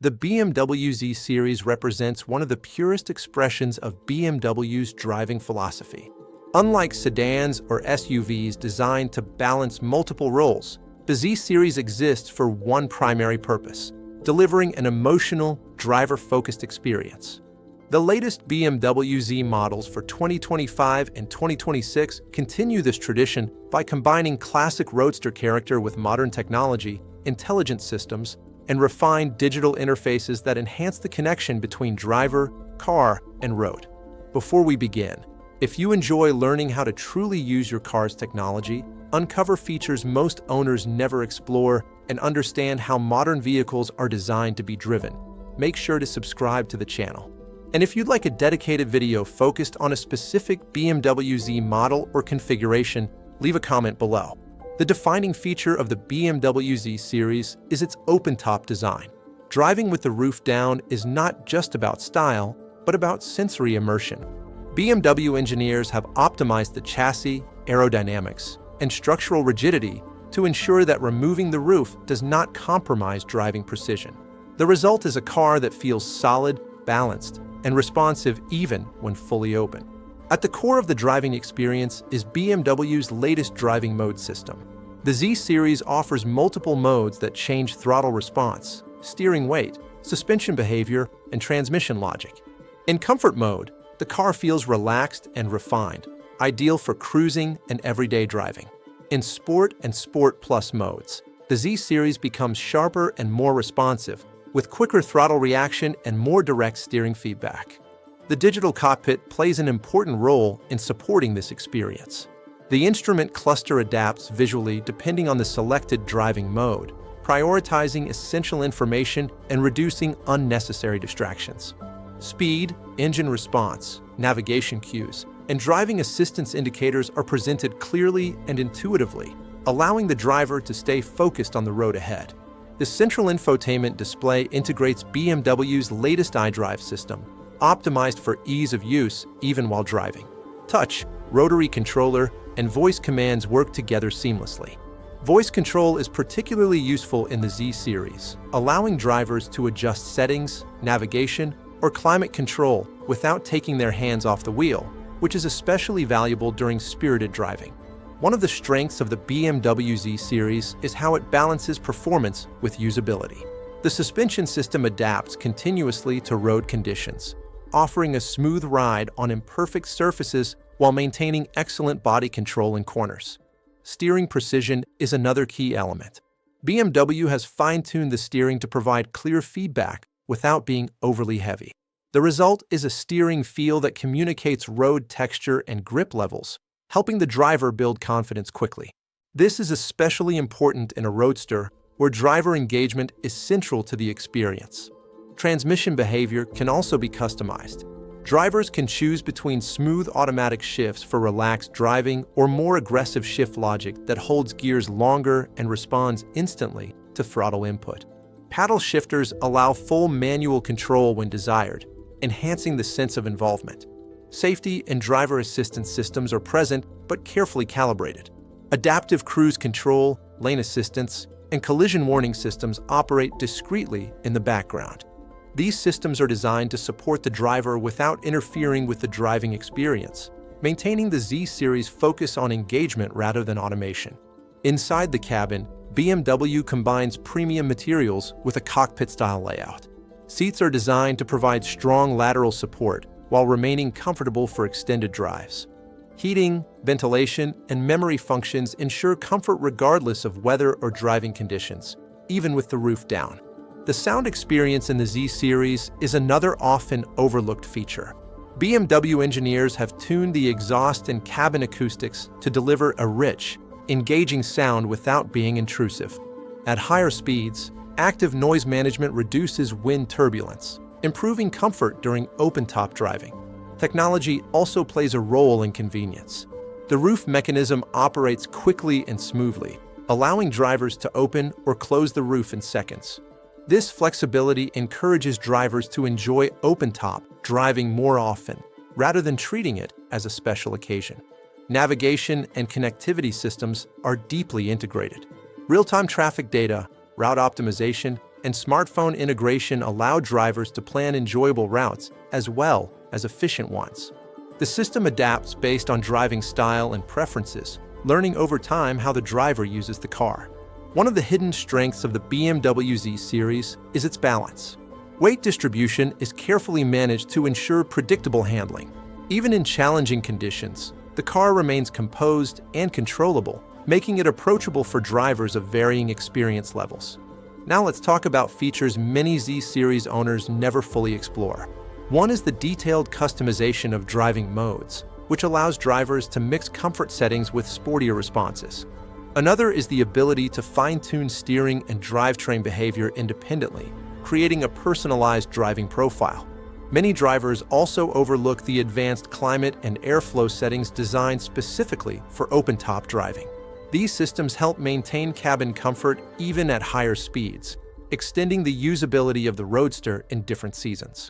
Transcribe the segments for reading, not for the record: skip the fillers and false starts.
The BMW Z Series represents one of the purest expressions of BMW's driving philosophy. Unlike sedans or SUVs designed to balance multiple roles, the Z Series exists for one primary purpose: delivering an emotional, driver-focused experience. The latest BMW Z models for 2025 and 2026 continue this tradition by combining classic roadster character with modern technology, intelligent systems, and refined digital interfaces that enhance the connection between driver, car, and road. Before we begin, if you enjoy learning how to truly use your car's technology, uncover features most owners never explore, and understand how modern vehicles are designed to be driven, make sure to subscribe to the channel. And if you'd like a dedicated video focused on a specific BMW Z model or configuration, leave a comment below. The defining feature of the BMW Z Series is its open-top design. Driving with the roof down is not just about style, but about sensory immersion. BMW engineers have optimized the chassis, aerodynamics, and structural rigidity to ensure that removing the roof does not compromise driving precision. The result is a car that feels solid, balanced, and responsive even when fully open. At the core of the driving experience is BMW's latest driving mode system. The Z Series offers multiple modes that change throttle response, steering weight, suspension behavior, and transmission logic. In comfort mode, the car feels relaxed and refined, ideal for cruising and everyday driving. In Sport and Sport Plus modes, the Z Series becomes sharper and more responsive, with quicker throttle reaction and more direct steering feedback. The digital cockpit plays an important role in supporting this experience. The instrument cluster adapts visually depending on the selected driving mode, prioritizing essential information and reducing unnecessary distractions. Speed, engine response, navigation cues, and driving assistance indicators are presented clearly and intuitively, allowing the driver to stay focused on the road ahead. The central infotainment display integrates BMW's latest iDrive system, optimized for ease of use even while driving. Touch, rotary controller, and voice commands work together seamlessly. Voice control is particularly useful in the Z Series, allowing drivers to adjust settings, navigation, or climate control without taking their hands off the wheel, which is especially valuable during spirited driving. One of the strengths of the BMW Z Series is how it balances performance with usability. The suspension system adapts continuously to road conditions, offering a smooth ride on imperfect surfaces while maintaining excellent body control in corners. Steering precision is another key element. BMW has fine-tuned the steering to provide clear feedback without being overly heavy. The result is a steering feel that communicates road texture and grip levels, helping the driver build confidence quickly. This is especially important in a roadster where driver engagement is central to the experience. Transmission behavior can also be customized. Drivers can choose between smooth automatic shifts for relaxed driving or more aggressive shift logic that holds gears longer and responds instantly to throttle input. Paddle shifters allow full manual control when desired, enhancing the sense of involvement. Safety and driver assistance systems are present but carefully calibrated. Adaptive cruise control, lane assistance, and collision warning systems operate discreetly in the background. These systems are designed to support the driver without interfering with the driving experience, maintaining the Z Series' focus on engagement rather than automation. Inside the cabin, BMW combines premium materials with a cockpit-style layout. Seats are designed to provide strong lateral support while remaining comfortable for extended drives. Heating, ventilation, and memory functions ensure comfort regardless of weather or driving conditions, even with the roof down. The sound experience in the Z Series is another often overlooked feature. BMW engineers have tuned the exhaust and cabin acoustics to deliver a rich, engaging sound without being intrusive. At higher speeds, active noise management reduces wind turbulence, improving comfort during open-top driving. Technology also plays a role in convenience. The roof mechanism operates quickly and smoothly, allowing drivers to open or close the roof in seconds. This flexibility encourages drivers to enjoy open-top driving more often, rather than treating it as a special occasion. Navigation and connectivity systems are deeply integrated. Real-time traffic data, route optimization, and smartphone integration allow drivers to plan enjoyable routes as well as efficient ones. The system adapts based on driving style and preferences, learning over time how the driver uses the car. One of the hidden strengths of the BMW Z Series is its balance. Weight distribution is carefully managed to ensure predictable handling. Even in challenging conditions, the car remains composed and controllable, making it approachable for drivers of varying experience levels. Now let's talk about features many Z Series owners never fully explore. One is the detailed customization of driving modes, which allows drivers to mix comfort settings with sportier responses. Another is the ability to fine-tune steering and drivetrain behavior independently, creating a personalized driving profile. Many drivers also overlook the advanced climate and airflow settings designed specifically for open-top driving. These systems help maintain cabin comfort even at higher speeds, extending the usability of the Roadster in different seasons.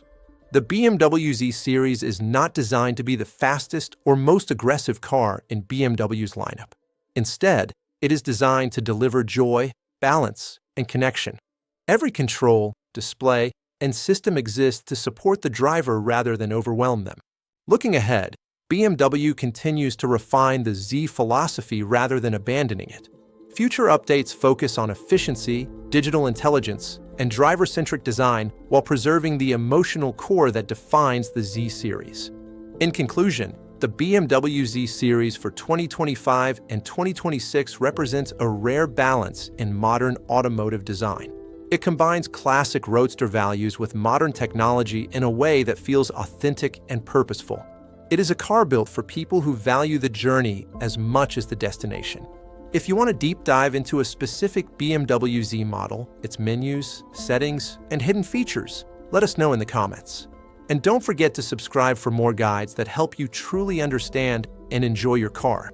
The BMW Z Series is not designed to be the fastest or most aggressive car in BMW's lineup. Instead, it is designed to deliver joy, balance, and connection. Every control, display, and system exists to support the driver rather than overwhelm them. Looking ahead, BMW continues to refine the Z philosophy rather than abandoning it. Future updates focus on efficiency, digital intelligence, and driver-centric design while preserving the emotional core that defines the Z Series. In conclusion, the BMW Z Series for 2025 and 2026 represents a rare balance in modern automotive design. It combines classic roadster values with modern technology in a way that feels authentic and purposeful. It is a car built for people who value the journey as much as the destination. If you want a deep dive into a specific BMW Z model, its menus, settings, and hidden features, let us know in the comments. And don't forget to subscribe for more guides that help you truly understand and enjoy your car.